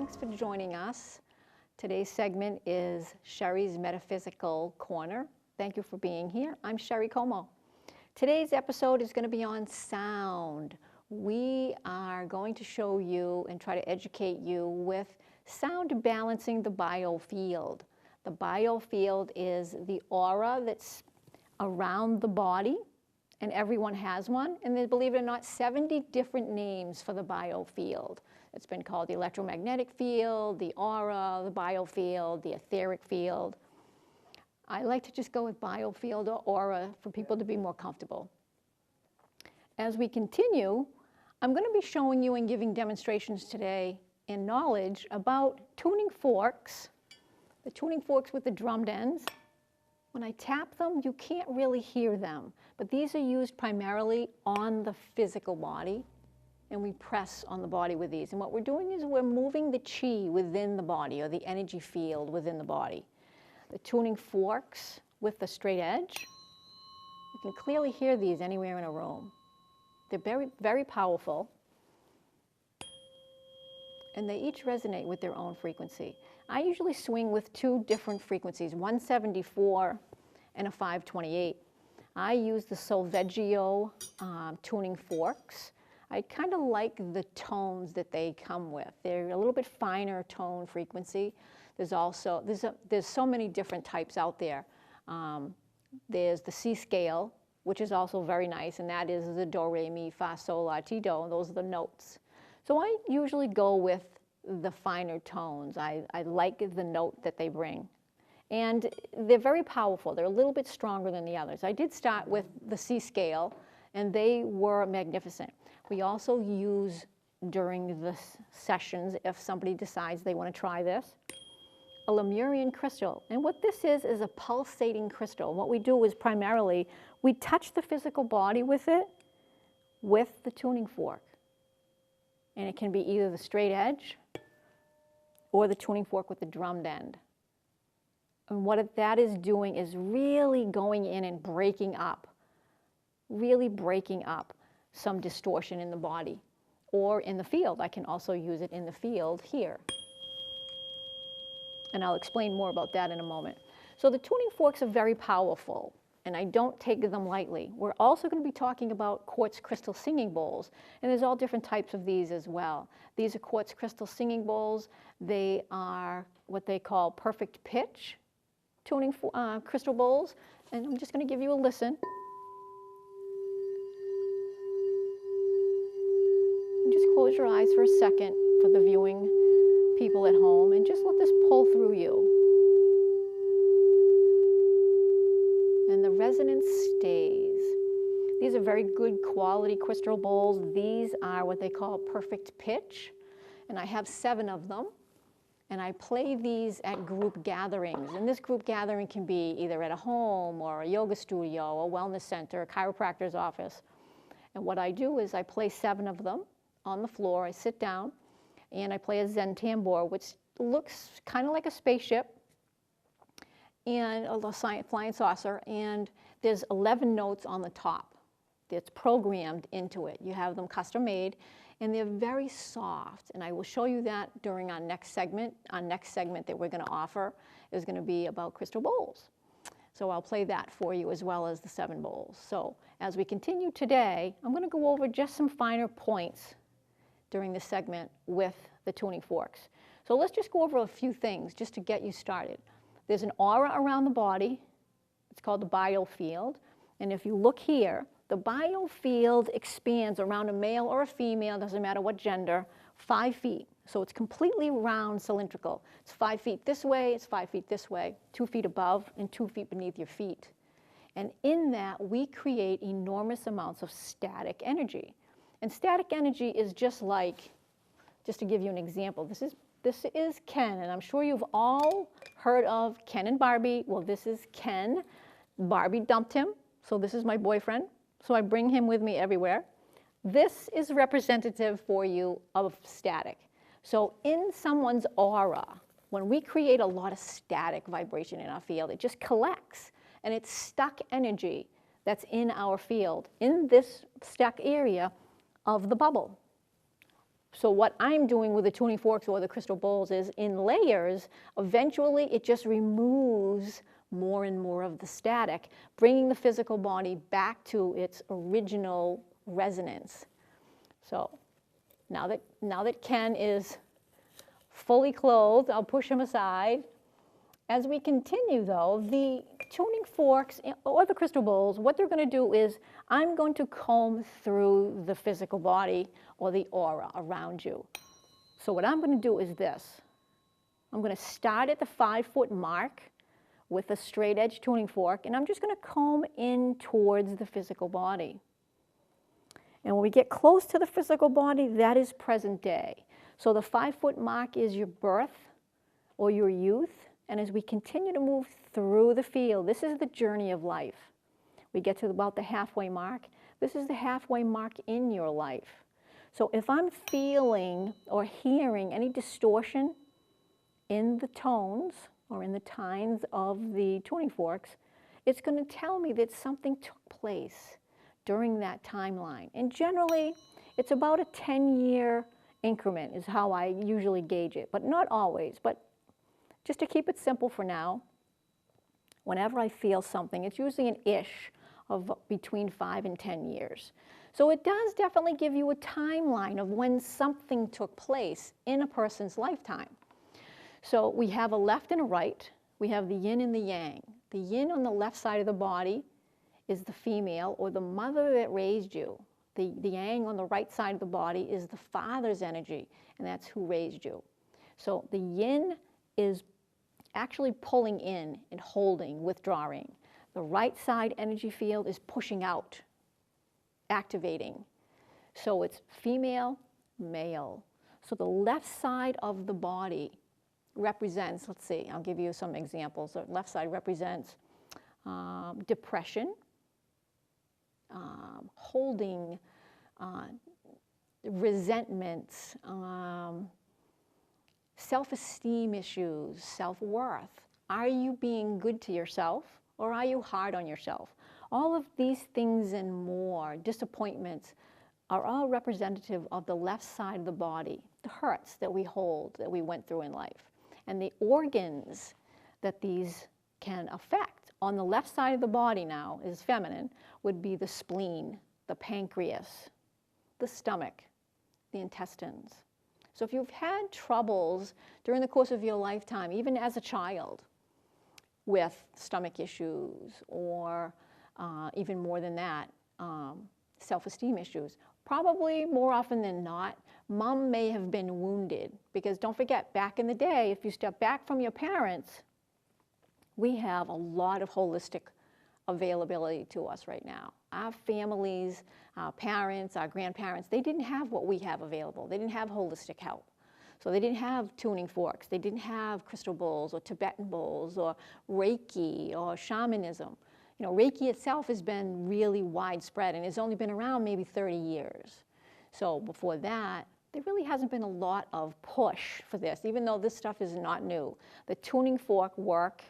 Thanks for joining us. Today's segment is Sherry's Metaphysical Corner. Thank you for being here. I'm Sherry Como. Today's episode is going to be on sound. We are going to show you and try to educate you with sound balancing the biofield. The biofield is the aura that's around the body, and everyone has one. And there's, believe it or not, 70 different names for the biofield. It's been called the electromagnetic field, the aura, the biofield, the etheric field. I like to just go with biofield or aura for people to be more comfortable. As we continue, I'm going to be showing you and giving demonstrations today in knowledge about tuning forks, the tuning forks with the drummed ends. When I tap them, you can't really hear them, but these are used primarily on the physical body, and we press on the body with these. And what we're doing is we're moving the chi within the body, or the energy field within the body. The tuning forks with the straight edge, you can clearly hear these anywhere in a room. They're very, very powerful, and they each resonate with their own frequency. I usually swing with two different frequencies, 174 and a 528. I use the Solveggio tuning forks. I kind of like the tones that they come with. They're a little bit finer tone frequency. There's also, there's so many different types out there. There's the C scale, which is also very nice, and that is the do, re, mi, fa, sol, la, ti, do, and those are the notes. So I usually go with the finer tones. I like the note that they bring. And they're very powerful. They're a little bit stronger than the others. I did start with the C scale, and they were magnificent. We also use, during the sessions, if somebody decides they want to try this, a Lemurian crystal. And what this is a pulsating crystal. What we do is primarily, we touch the physical body with it, with the tuning fork. And it can be either the straight edge or the tuning fork with the drummed end. And what that is doing is really going in and breaking up, really breaking up some distortion in the body or in the field. I can also use it in the field here. And I'll explain more about that in a moment. So the tuning forks are very powerful, and I don't take them lightly. We're also going to be talking about quartz crystal singing bowls, and there's all different types of these as well. These are quartz crystal singing bowls. They are what they call perfect pitch tuning crystal bowls, and I'm just going to give you a listen. And just close your eyes for a second for the viewing people at home, and just let this pull through you. And the resonance stays. These are very good quality crystal bowls. These are what they call perfect pitch, and I have 7 of them. And I play these at group gatherings. And this group gathering can be either at a home or a yoga studio, a wellness center, a chiropractor's office. And what I do is I play 7 of them on the floor. I sit down and I play a Zen tambour, which looks kind of like a spaceship and a flying saucer. And there's 11 notes on the top that's programmed into it. You have them custom made, and they're very soft. And I will show you that during our next segment. Our next segment that we're going to offer is going to be about crystal bowls. So I'll play that for you as well as the 7 bowls. So as we continue today, I'm going to go over just some finer points during this segment with the tuning forks. So let's just go over a few things just to get you started. There's an aura around the body. It's called the biofield. And if you look here, the biofield expands around a male or a female, doesn't matter what gender, 5 feet. So it's completely round, cylindrical. It's 5 feet this way, it's 5 feet this way, 2 feet above and 2 feet beneath your feet. And in that, we create enormous amounts of static energy. And static energy is just like, just to give you an example, this is Ken, and I'm sure you've all heard of Ken and Barbie. Well, this is Ken. Barbie dumped him, so this is my boyfriend. So I bring him with me everywhere. This is representative for you of static. So in someone's aura, when we create a lot of static vibration in our field, it just collects, and it's stuck energy that's in our field, in this stuck area of the bubble. So what I'm doing with the tuning forks or the crystal bowls is in layers, eventually it just removes more and more of the static, bringing the physical body back to its original resonance. So now that Ken is fully clothed, I'll push him aside. As we continue though, the tuning forks or the crystal bowls, what they're going to do is I'm going to comb through the physical body or the aura around you. So what I'm going to do is this. I'm going to start at the 5-foot mark with a straight edge tuning fork, and I'm just going to comb in towards the physical body. And when we get close to the physical body, that is present day. So the 5-foot mark is your birth or your youth. And as we continue to move through the field, this is the journey of life. We get to about the halfway mark. This is the halfway mark in your life. So if I'm feeling or hearing any distortion in the tones or in the tines of the tuning forks, it's going to tell me that something took place during that timeline. And generally, it's about a 10-year increment is how I usually gauge it, but not always. But just to keep it simple for now, whenever I feel something, it's usually an ish of between 5 and 10 years. So it does definitely give you a timeline of when something took place in a person's lifetime. So we have a left and a right. We have the yin and the yang. The yin on the left side of the body is the female or the mother that raised you. The yang on the right side of the body is the father's energy, and that's who raised you. So the yin is actually pulling in and holding, withdrawing. The right side energy field is pushing out, activating. So it's female, male. So the left side of the body represents, let's see, I'll give you some examples. The left side represents depression, holding, resentments, self-esteem issues, self-worth. Are you being good to yourself or are you hard on yourself? All of these things and more, disappointments, are all representative of the left side of the body, the hurts that we hold, that we went through in life. And the organs that these can affect on the left side of the body now is feminine, would be the spleen, the pancreas, the stomach, the intestines. So if you've had troubles during the course of your lifetime, even as a child, with stomach issues or even more than that, self-esteem issues, probably more often than not, mom may have been wounded. Because don't forget, back in the day, if you step back from your parents, we have a lot of holistic availability to us right now. Our families, our parents, our grandparents, they didn't have what we have available. They didn't have holistic help. So they didn't have tuning forks. They didn't have crystal bowls or Tibetan bowls or Reiki or shamanism. You know, Reiki itself has been really widespread and has only been around maybe 30 years. So before that, there really hasn't been a lot of push for this, even though this stuff is not new. The tuning fork work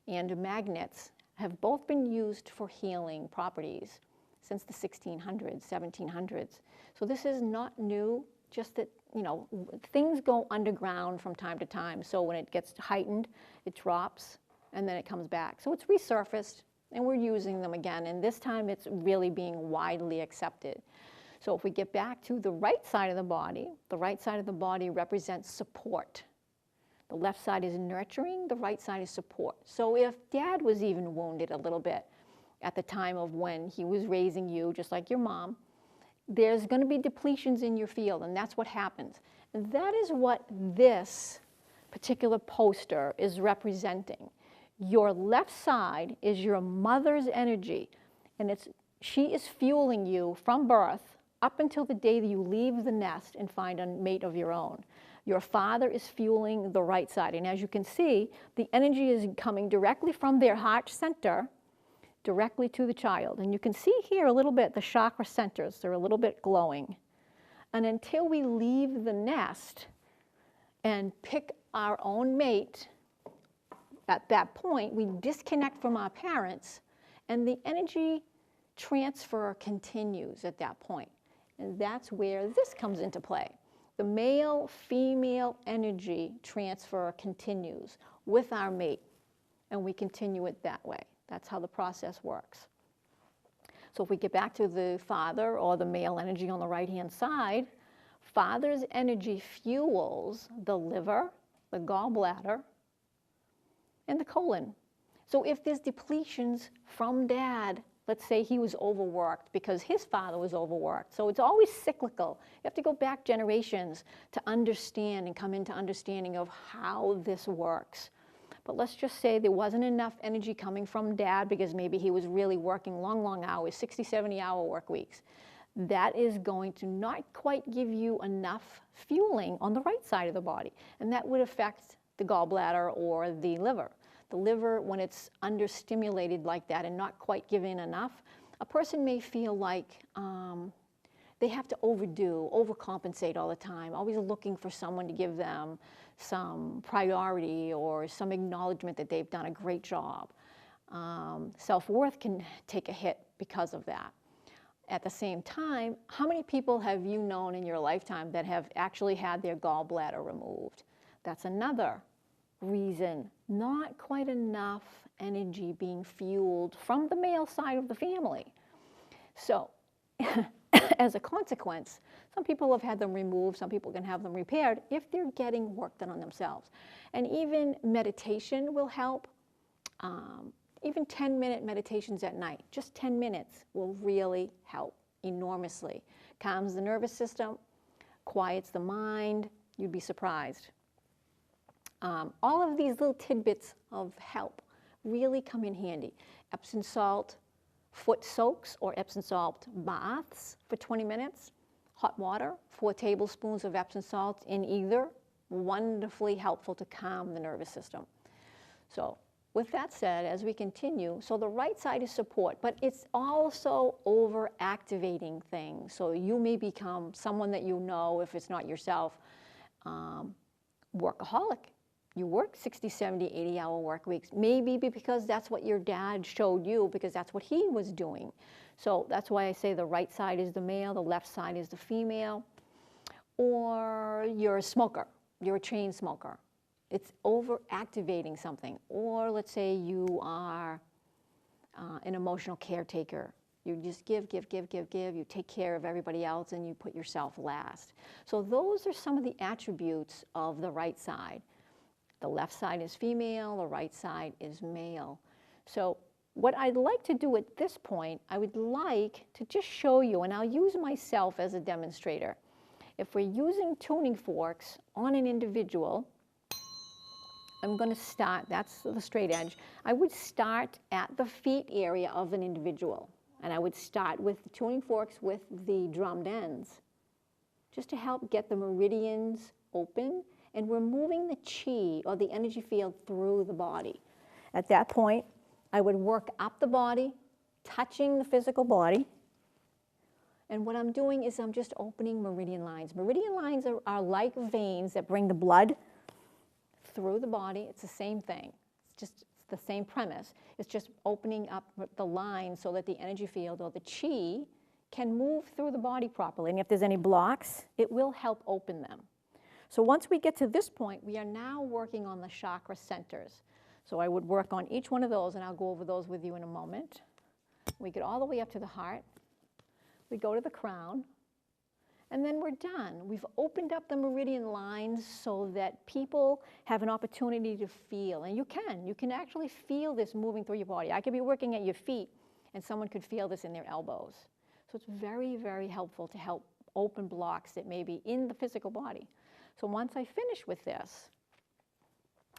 and magnets have both been used for healing properties since the 1600s, 1700s. So this is not new, just that, you know, things go underground from time to time. So when it gets heightened, it drops and then it comes back. So it's resurfaced and we're using them again. And this time it's really being widely accepted. So if we get back to the right side of the body represents support. The left side is nurturing, the right side is support. So if dad was even wounded a little bit at the time of when he was raising you, just like your mom, there's going to be depletions in your field, and that's what happens. And that is what this particular poster is representing. Your left side is your mother's energy, and she is fueling you from birth up until the day that you leave the nest and find a mate of your own. Your father is fueling the right side, and as you can see, the energy is coming directly from their heart center directly to the child. And you can see here a little bit the chakra centers, they're a little bit glowing. And until we leave the nest and pick our own mate, at that point we disconnect from our parents and the energy transfer continues at that point. And that's where this comes into play. The male-female energy transfer continues with our mate, and we continue it that way. That's how the process works. So if we get back to the father or the male energy on the right-hand side, father's energy fuels the liver, the gallbladder, and the colon. So if there's depletions from dad, let's say he was overworked because his father was overworked. So it's always cyclical. You have to go back generations to understand and come into understanding of how this works. But let's just say there wasn't enough energy coming from dad because maybe he was really working long, long hours, 60, 70-hour work weeks. That is going to not quite give you enough fueling on the right side of the body. And that would affect the gallbladder or the liver. The liver, when it's understimulated like that and not quite given enough, a person may feel like they have to overcompensate all the time, always looking for someone to give them some priority or some acknowledgement that they've done a great job. Self-worth can take a hit because of that. At the same time, how many people have you known in your lifetime that have actually had their gallbladder removed? That's another reason, not quite enough energy being fueled from the male side of the family. So as a consequence, some people have had them removed, some people can have them repaired if they're getting work done on themselves. And even meditation will help. Even 10-minute meditations at night, just 10 minutes will really help enormously. Calms the nervous system, quiets the mind, you'd be surprised. All of these little tidbits of help really come in handy. Epsom salt foot soaks or Epsom salt baths for 20 minutes. Hot water, 4 tablespoons of Epsom salt in either. Wonderfully helpful to calm the nervous system. So with that said, as we continue, so the right side is support, but it's also over-activating things. So you may become someone that you know, if it's not yourself, workaholic. You work 60, 70, 80-hour work weeks, maybe because that's what your dad showed you, because that's what he was doing. So that's why I say the right side is the male, the left side is the female. Or you're a smoker, you're a chain smoker. It's over-activating something. Or let's say you are an emotional caretaker. You just give, you take care of everybody else and you put yourself last. So those are some of the attributes of the right side. The left side is female, the right side is male. So what I'd like to do at this point, I would like to just show you, and I'll use myself as a demonstrator. If we're using tuning forks on an individual, I'm going to start, that's the straight edge. I would start at the feet area of an individual. And I would start with the tuning forks with the drummed ends, just to help get the meridians open. And we're moving the chi, or the energy field, through the body. At that point, I would work up the body, touching the physical body. And what I'm doing is I'm just opening meridian lines. Meridian lines are like veins that bring the blood through the body. It's the same thing. It's the same premise. It's just opening up the line so that the energy field, or the chi, can move through the body properly. And if there's any blocks, it will help open them. So once we get to this point, we are now working on the chakra centers. So I would work on each one of those, and I'll go over those with you in a moment. We get all the way up to the heart. We go to the crown, and then we're done. We've opened up the meridian lines so that people have an opportunity to feel. And you can actually feel this moving through your body. I could be working at your feet, and someone could feel this in their elbows. So it's very, very helpful to help open blocks that may be in the physical body. So once I finish with this,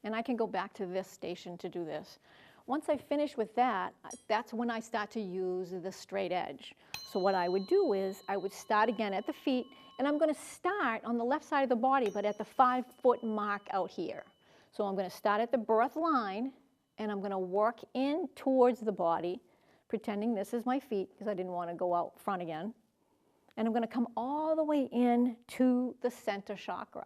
and I can go back to this station to do this. Once I finish with that, that's when I start to use the straight edge. So what I would do is I would start again at the feet, and I'm going to start on the left side of the body, but at the 5-foot mark out here. So I'm going to start at the birth line, and I'm going to work in towards the body, pretending this is my feet, because I didn't want to go out front again. And I'm going to come all the way in to the center chakra.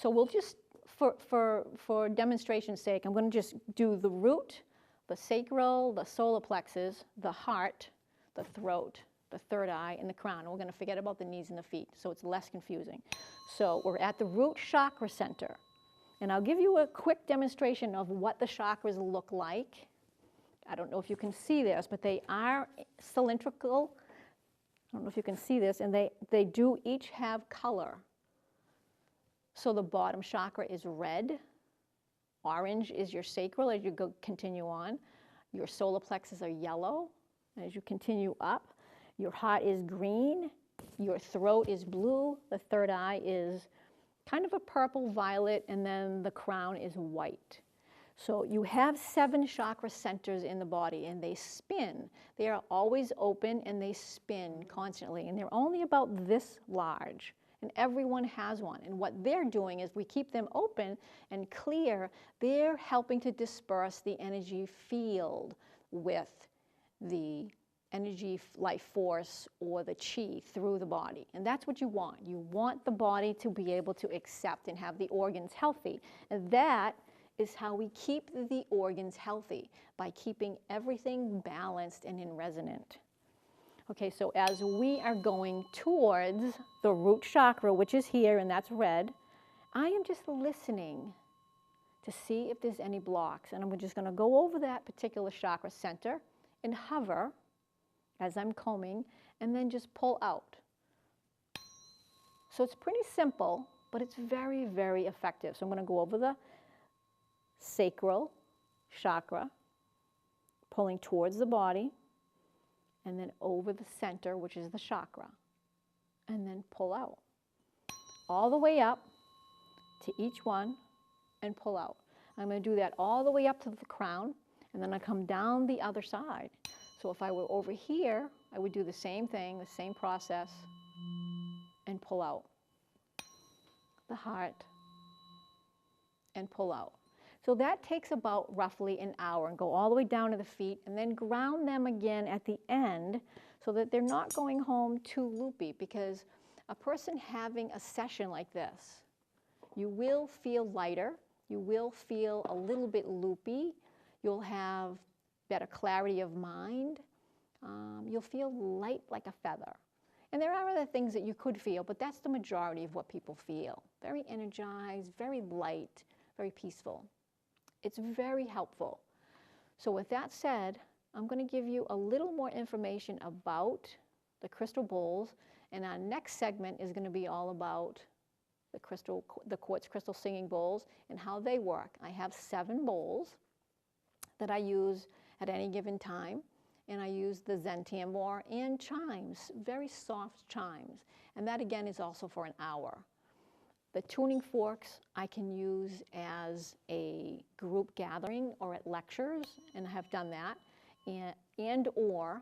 So we'll just, for demonstration's sake, I'm going to just do the root, the sacral, the solar plexus, the heart, the throat, the third eye, and the crown. And we're going to forget about the knees and the feet, so it's less confusing. So we're at the root chakra center. And I'll give you a quick demonstration of what the chakras look like. I don't know if you can see this, but they are cylindrical. I don't know if you can see this, and they do each have color. So the bottom chakra is red. Orange is your sacral as you continue on. Your solar plexus are yellow as you continue up. Your heart is green. Your throat is blue. The third eye is kind of a purple violet, and then the crown is white. So you have 7 chakra centers in the body, and they spin. They are always open, and they spin constantly, and they're only about this large, and everyone has one. And what they're doing is we keep them open and clear. They're helping to disperse the energy field with the energy life force or the chi through the body. And that's what you want. You want the body to be able to accept and have the organs healthy. And that is how we keep the organs healthy, by keeping everything balanced and in resonant. Okay, so as we are going towards the root chakra, which is here, and that's red, I am just listening to see if there's any blocks. And I'm just going to go over that particular chakra center and hover as I'm combing, and then just pull out. So it's pretty simple, but it's very, very effective. So I'm going to go over the sacral chakra, pulling towards the body, and then over the center, which is the chakra, and then pull out. All the way up to each one and pull out. I'm going to do that all the way up to the crown, and then I come down the other side. So if I were over here, I would do the same thing, the same process, and pull out the heart and pull out. So that takes about roughly an hour, and go all the way down to the feet, and then ground them again at the end so that they're not going home too loopy, because a person having a session like this, you will feel lighter, you will feel a little bit loopy, you'll have better clarity of mind, you'll feel light like a feather. And there are other things that you could feel, but that's the majority of what people feel. Very energized, very light, very peaceful. It's very helpful. So with that said, I'm going to give you a little more information about the crystal bowls, and our next segment is going to be all about the quartz crystal singing bowls and how they work. I have 7 bowls that I use at any given time, and I use the Zen tambour and chimes, very soft chimes, and that again is also for an hour. The tuning forks I can use as a group gathering or at lectures, and I have done that, and or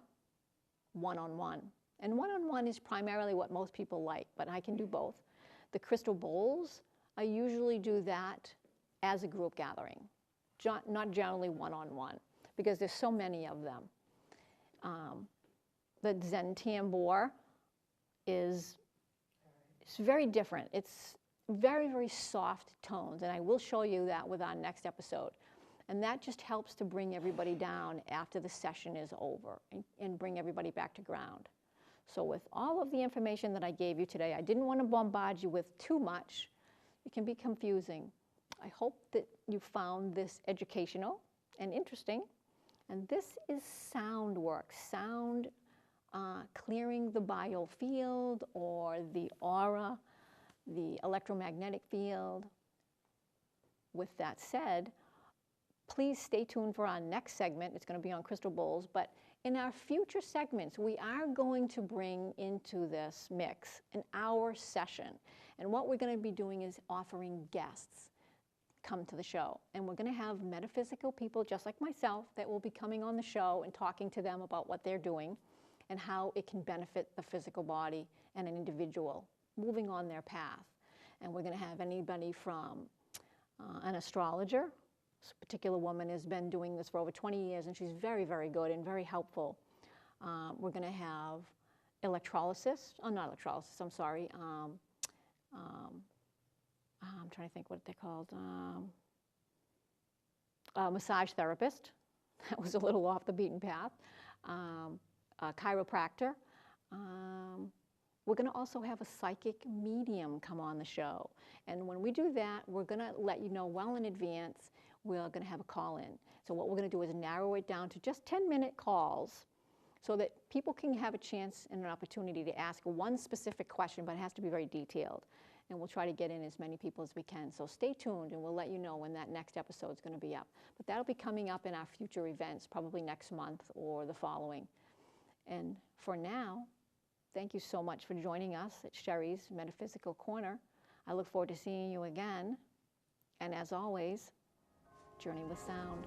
one-on-one. And one-on-one is primarily what most people like, but I can do both. The crystal bowls, I usually do that as a group gathering, not generally one-on-one, because there's so many of them. The Zen tambour it's very different. It's very, very soft tones, and I will show you that with our next episode. And that just helps to bring everybody down after the session is over and bring everybody back to ground. So with all of the information that I gave you today, I didn't want to bombard you with too much. It can be confusing. I hope that you found this educational and interesting. And this is sound work, sound clearing the biofield or the aura, the electromagnetic field. With that said, please stay tuned for our next segment. It's going to be on crystal bowls, but in our future segments, we are going to bring into this mix an hour session. And what we're going to be doing is offering guests come to the show. And we're going to have metaphysical people just like myself that will be coming on the show and talking to them about what they're doing and how it can benefit the physical body and an individual moving on their path. And we're going to have anybody from an astrologer. This particular woman has been doing this for over 20 years, and she's very, very good and very helpful. We're going to have not electrolysis, I'm sorry. I'm trying to think what they're called. Massage therapist. That was a little off the beaten path. A chiropractor. We're going to also have a psychic medium come on the show. And when we do that, we're going to let you know well in advance we're going to have a call-in. So what we're going to do is narrow it down to just 10-minute calls so that people can have a chance and an opportunity to ask one specific question, but it has to be very detailed. And we'll try to get in as many people as we can. So stay tuned, and we'll let you know when that next episode is going to be up. But that'll be coming up in our future events, probably next month or the following. And for now, thank you so much for joining us at Sherry's Metaphysical Corner. I look forward to seeing you again. And as always, journey with sound.